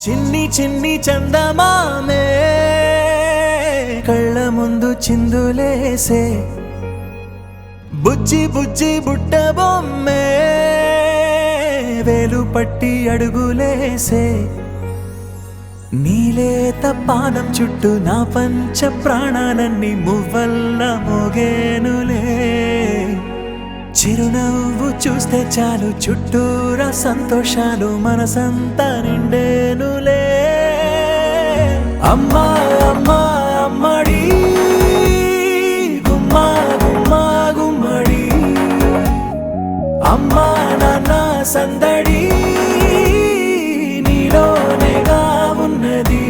చిన్ని చిన్ని చందమామే కళ్ళ ముందు చిందులేసే బుజ్జి బుజ్జి బుట్ట బొమ్మే వేలు పట్టి అడుగులేసే నీలేత పాదం చుట్టూ నా పంచ ప్రాణాలన్నీ మువ్వల్ల మోగేనులే చిరునవ్వు చూస్తే చాలు చుట్టూరా సంతోషాలు మనసంతా నిండేనులే అమ్మా అమ్మా అమ్మడి గుమ్మా గుమ్మా గుమ్మడి అమ్మా నాన్న సందడి నీలోనేగా ఉన్నది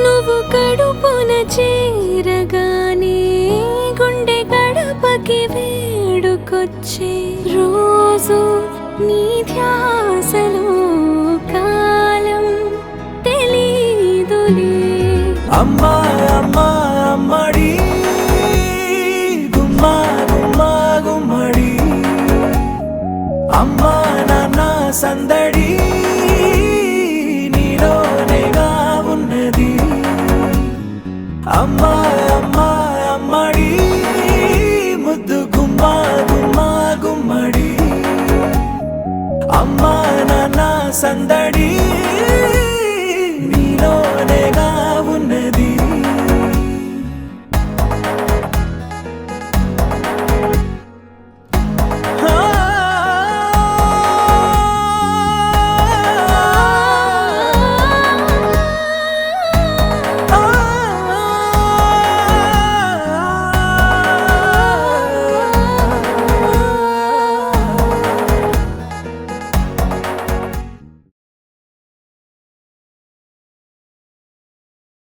నువ్వు కడుపున చేరగానే గుండె గడపకి వేడుకొచ్చే రోజు నీ ధ్యాసలో కాలం తెలీదులే అమ్మా అమ్మా అమ్మడి గుమ్మా గుమ్మా గుమ్మడి అమ్మా నాన్న సందడి నీలోనేగా ఉన్నది అమ్మా అమ్మా అమ్మడి ముద్దు గుమ్మా గుమ్మా గుమ్మడి అమ్మా నాన్న సందడి